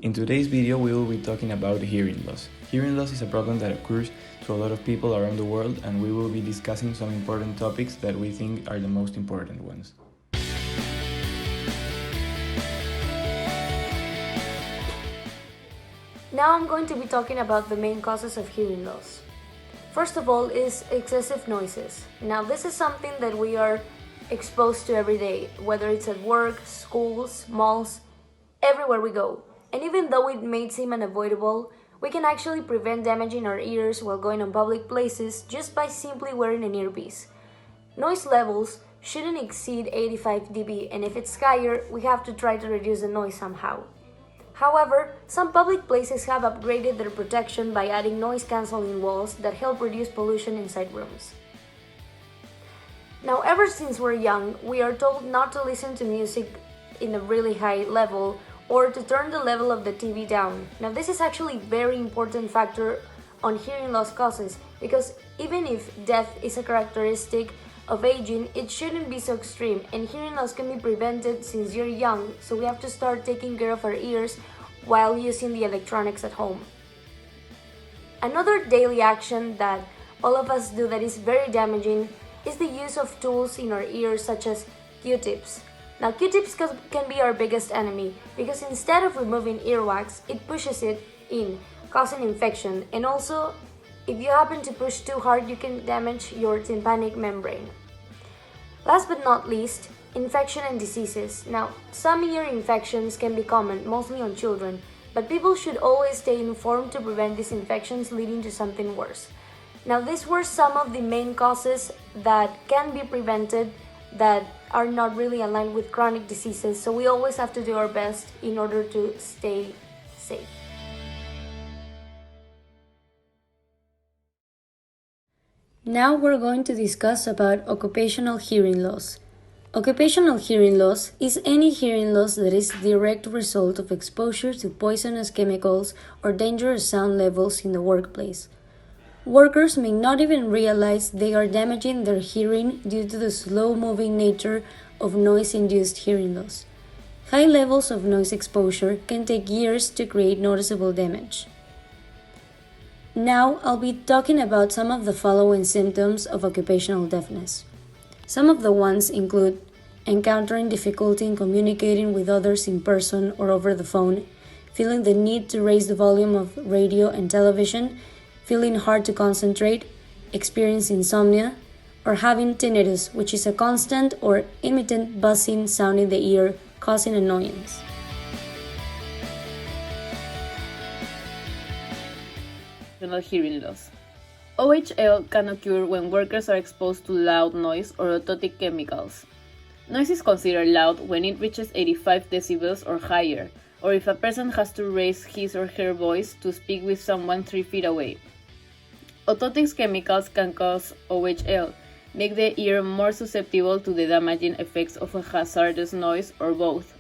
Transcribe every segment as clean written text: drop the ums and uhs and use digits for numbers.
In today's video, we will be talking about hearing loss. Hearing loss is a problem that occurs to a lot of people around the world, and we will be discussing some important topics that we think are the most important ones. Now I'm going to be talking about the main causes of hearing loss. First of all is excessive noises. Now this is something that we are exposed to every day, whether it's at work, schools, malls, everywhere we go. And even though it may seem unavoidable, we can actually prevent damaging our ears while going on public places just by simply wearing an earpiece. Noise levels shouldn't exceed 85 dB, and if it's higher, we have to try to reduce the noise somehow. However, some public places have upgraded their protection by adding noise-canceling walls that help reduce pollution inside rooms. Now, ever since we're young, we are told not to listen to music in a really high level or to turn the level of the TV down. Now, this is actually a very important factor on hearing loss causes, because even if death is a characteristic of aging, it shouldn't be so extreme, and hearing loss can be prevented since you're young, so we have to start taking care of our ears while using the electronics at home. Another daily action that all of us do that is very damaging is the use of tools in our ears, such as Q-tips. Now, Q-tips can be our biggest enemy, because instead of removing earwax, it pushes it in, causing infection, and also if you happen to push too hard, you can damage your tympanic membrane. Last but not least, infection and diseases. Now, some ear infections can be common, mostly on children, but people should always stay informed to prevent these infections leading to something worse. Now, these were some of the main causes that can be prevented that are not really aligned with chronic diseases, so we always have to do our best in order to stay safe. Now we're going to discuss about occupational hearing loss. Occupational hearing loss is any hearing loss that is the direct result of exposure to poisonous chemicals or dangerous sound levels in the workplace. Workers may not even realize they are damaging their hearing due to the slow-moving nature of noise-induced hearing loss. High levels of noise exposure can take years to create noticeable damage. Now, I'll be talking about some of the following symptoms of occupational deafness. Some of the ones include encountering difficulty in communicating with others in person or over the phone, feeling the need to raise the volume of radio and television, feeling hard to concentrate, experience insomnia, or having tinnitus, which is a constant or intermittent buzzing sound in the ear causing annoyance. Hearing loss. OHL can occur when workers are exposed to loud noise or ototic chemicals. Noise is considered loud when it reaches 85 decibels or higher, or if a person has to raise his or her voice to speak with someone 3 feet away. Ototic chemicals can cause OHL, make the ear more susceptible to the damaging effects of a hazardous noise, or both.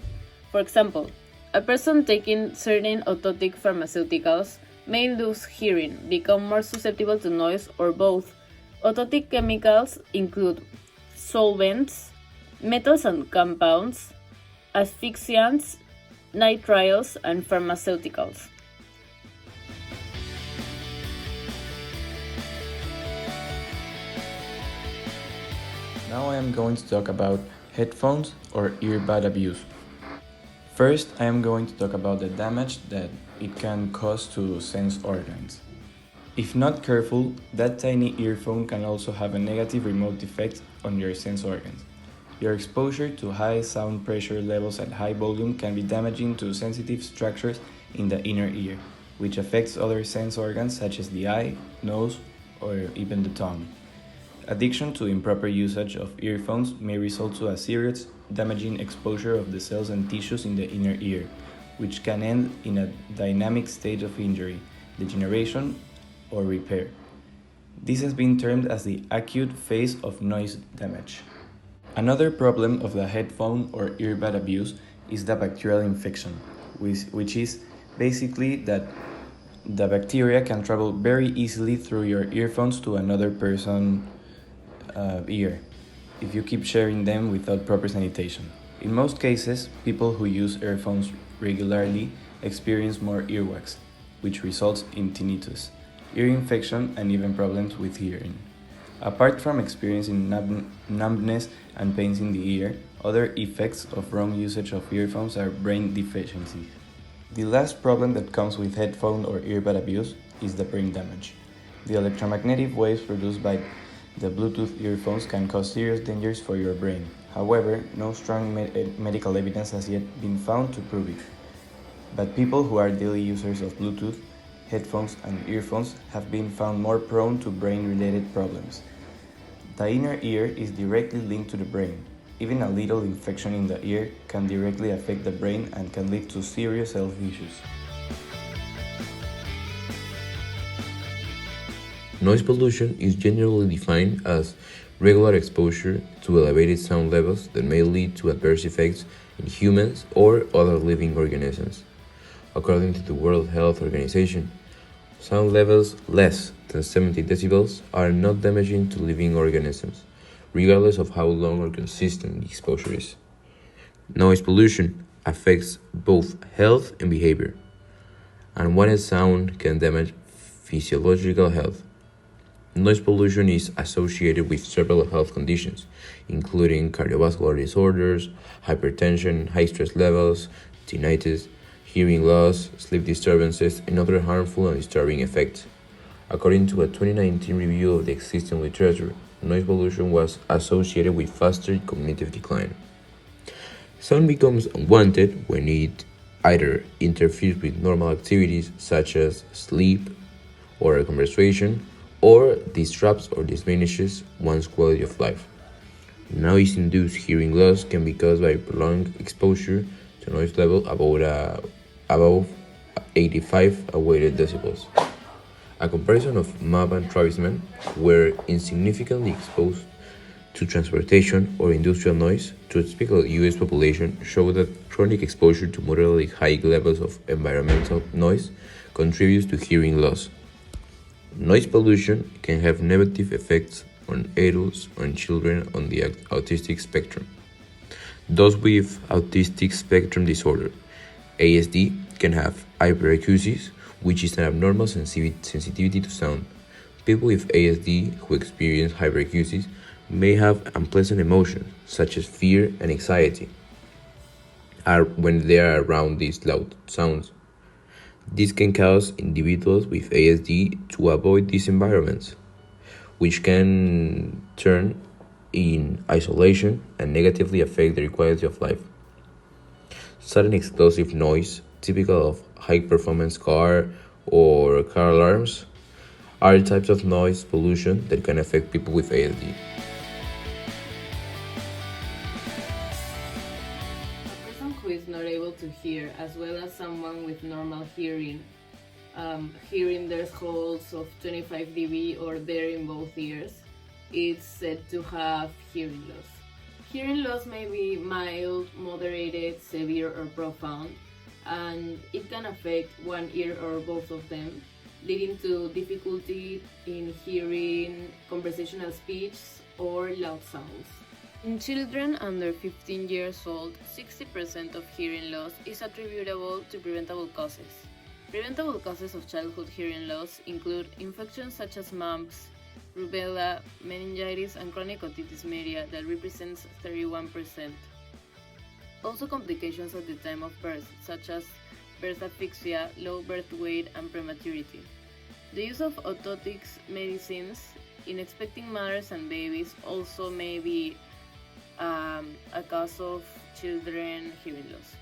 For example, a person taking certain ototic pharmaceuticals may lose hearing, become more susceptible to noise, or both. Ototic chemicals include solvents, metals and compounds, asphyxiants, nitriles, and pharmaceuticals. Now I am going to talk about headphones or earbud abuse. First, I am going to talk about the damage that it can cause to sense organs. If not careful, that tiny earphone can also have a negative remote effect on your sense organs. Your exposure to high sound pressure levels at high volume can be damaging to sensitive structures in the inner ear, which affects other sense organs such as the eye, nose, or even the tongue. Addiction to improper usage of earphones may result to a serious, damaging exposure of the cells and tissues in the inner ear, which can end in a dynamic state of injury, degeneration, or repair. This has been termed as the acute phase of noise damage. Another problem of the headphone or earbud abuse is the bacterial infection, which is basically that the bacteria can travel very easily through your earphones to another person's ear if you keep sharing them without proper sanitation. In most cases, people who use earphones regularly experience more earwax, which results in tinnitus, ear infection, and even problems with hearing. Apart from experiencing numbness and pains in the ear, other effects of wrong usage of earphones are brain deficiency. The last problem that comes with headphone or earbud abuse is the brain damage. The electromagnetic waves produced by the Bluetooth earphones can cause serious dangers for your brain. However, no strong medical evidence has yet been found to prove it. But people who are daily users of Bluetooth, headphones, and earphones have been found more prone to brain-related problems. The inner ear is directly linked to the brain. Even a little infection in the ear can directly affect the brain and can lead to serious health issues. Noise pollution is generally defined as regular exposure to elevated sound levels that may lead to adverse effects in humans or other living organisms. According to the World Health Organization, sound levels less than 70 decibels are not damaging to living organisms, regardless of how long or consistent the exposure is. Noise pollution affects both health and behavior, and one sound can damage physiological health. Noise pollution is associated with several health conditions, including cardiovascular disorders, hypertension, high stress levels, tinnitus, hearing loss, sleep disturbances, and other harmful and disturbing effects. According to a 2019 review of the existing literature, noise pollution was associated with faster cognitive decline. Sound becomes unwanted when it either interferes with normal activities such as sleep or a conversation, or disrupts or diminishes one's quality of life. Noise-induced hearing loss can be caused by prolonged exposure to noise level above 85 awaited decibels. A comparison of MAP and Travisman were insignificantly exposed to transportation or industrial noise to a typical US population showed that chronic exposure to moderately high levels of environmental noise contributes to hearing loss. Noise pollution can have negative effects on adults and children on the autistic spectrum. Those with autistic spectrum disorder, ASD, can have hyperacusis, which is an abnormal sensitivity to sound. People with ASD who experience hyperacusis may have unpleasant emotions, such as fear and anxiety, when they are around these loud sounds. This can cause individuals with ASD to avoid these environments, which can turn in isolation and negatively affect their quality of life. Sudden explosive noise, typical of high-performance car or car alarms, are types of noise pollution that can affect people with ASD. Who is not able to hear, as well as someone with normal hearing, hearing thresholds of 25 dB or better in both ears, is said to have hearing loss. Hearing loss may be mild, moderated, severe, or profound, and it can affect one ear or both of them, leading to difficulty in hearing conversational speech or loud sounds. In children under 15 years old, 60% of hearing loss is attributable to preventable causes. Preventable causes of childhood hearing loss include infections such as mumps, rubella, meningitis, and chronic otitis media that represents 31%. Also complications at the time of birth, such as birth asphyxia, low birth weight, and prematurity. The use of ototics medicines in expecting mothers and babies also may be a cause of children hearing loss.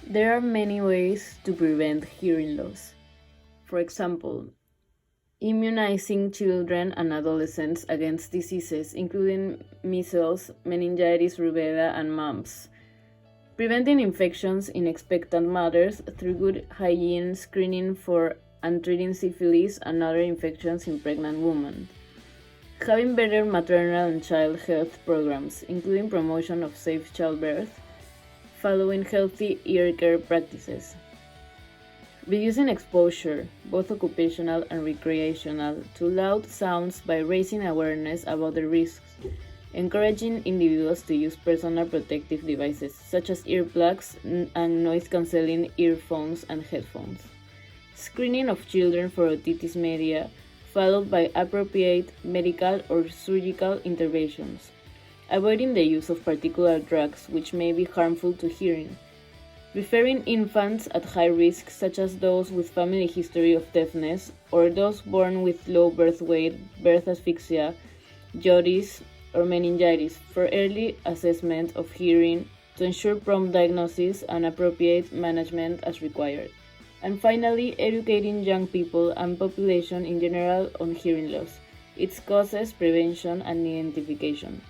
There are many ways to prevent hearing loss. For example, immunizing children and adolescents against diseases including measles, meningitis, rubella, and mumps. Preventing infections in expectant mothers through good hygiene, screening for and treating syphilis and other infections in pregnant women. Having better maternal and child health programs, including promotion of safe childbirth, following healthy ear care practices. Reducing exposure, both occupational and recreational, to loud sounds by raising awareness about the risks encouraging individuals to use personal protective devices such as earplugs and noise-canceling earphones and headphones. Screening of children for otitis media, followed by appropriate medical or surgical interventions. Avoiding the use of particular drugs which may be harmful to hearing. Referring infants at high risk, such as those with family history of deafness or those born with low birth weight, birth asphyxia, jaundice, or meningitis, for early assessment of hearing to ensure prompt diagnosis and appropriate management as required. And finally, educating young people and population in general on hearing loss, its causes, prevention, and identification.